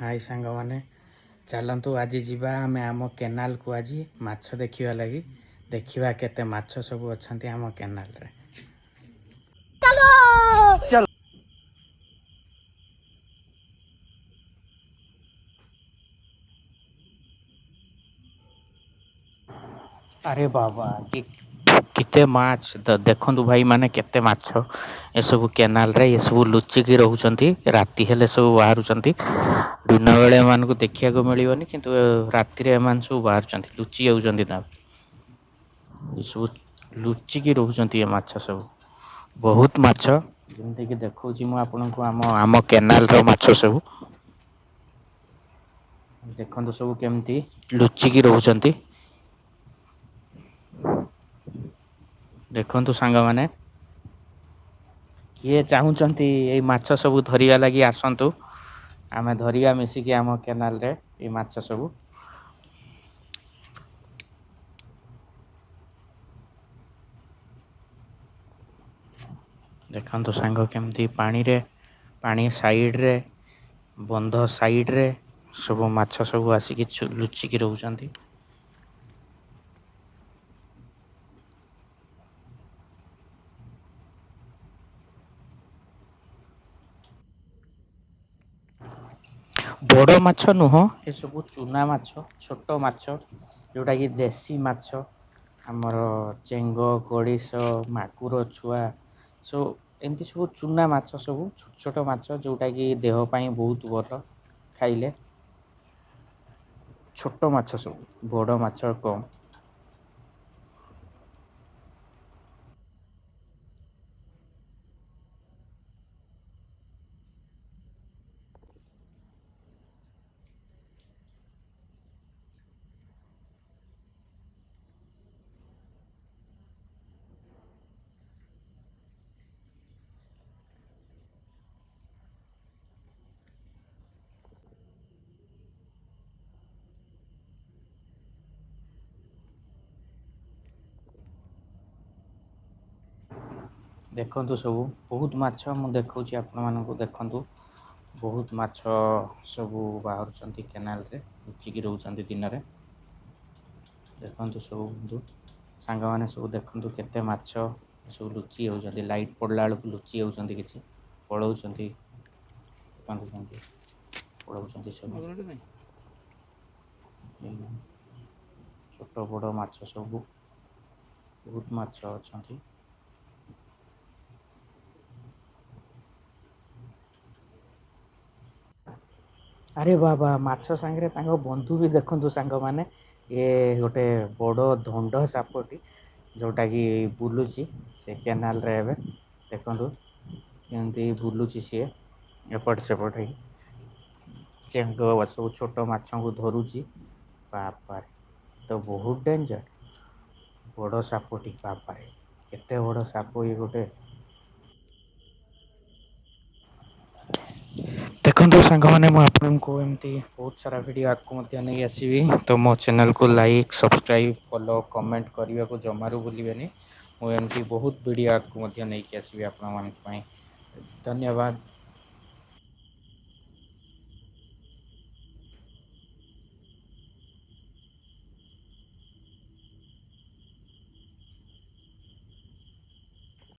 हाय सांग माने चलतु आज जीवा आम आम केनाल को आज माछ देखा लगी देखा केते माछ सब अच्छा आम केनाल रे। चलो अरे बाबा केते माछ देखु भाई माने केते माछ ये सब केनाल रे ये सब लुचिकी रोचंती राति हेले सब बाहर दिन बेले एमान को देखा को मिलनी किंतु राति रे एमान सब बाहर लुचि जाउछंती ना ये सब लुचिकी रोचंती ये माछ सब बहुत माछ जमती कि देखौ छी मु आपन को आम आम केनाल रो माछ सब देखंतु सब केमती लुचिकी रोचंती देखंतु सांग माने किए चाहूचंती एई माछ सब धरिया लागि आसंतु आमे धरिया मिसिकी आम केनाल रे ए माछ सब देखंतु सांग केमती पानी साइड रे बंध साइड रे सब माछ सब आसिकी लुचिकी रोचंती। बड़ माछ नुह ये सब चूना माछ छोट माछ जोटा कि देसी माछ आमर चेंग गड़िश मागुर छुआ सो एमती सब चूना माछ सब छोट छोट माछ जोटा कि देह ପାଇଁ बहुत भल खाइले छोट माछ सब बड़ माछ कम। देखंतु सब बहुत माछ मु देखौची आपण मानकु देखंतु बहुत माछ सब बाहर केनाल रे लुचिकी रोचंती दिन रे देखंतु सब बंधु सांग माने सब देखंतु केते माछ सब लुचि होउचंती लाइट पड़ला बेलକୁ लुचि होउचंती किछि पळौचंती कांदुचंती पळौचंती सब छोट बड़ माछ सब बहुत माछ अछंती। अरे बाबा माछ सांगरे तांको बंधु भी देखंतु सांग माने ये गोटे बड़ धंड सापटी जोटा कि बुलुची से केनाल रे एबे देखंतु केमती बुलुची सी एपट सेपट है चेंग सब छोट माछ को धरुची बापा तो बहुत डेंजर बड़ सापटी बापा केते बड़ साप ये गोटे देखंतु सांग माने मु आपनको एमती बहुत सारा वीडियो आगको मध्य नहीं आसीबी तो मो चैनल को लाइक सब्सक्राइब फॉलो कमेंट करने को जमारू भूलिबेनी मु एमती बहुत वीडियो आगको मध्य नहीं आसीबी आपण मान पई धन्यवाद।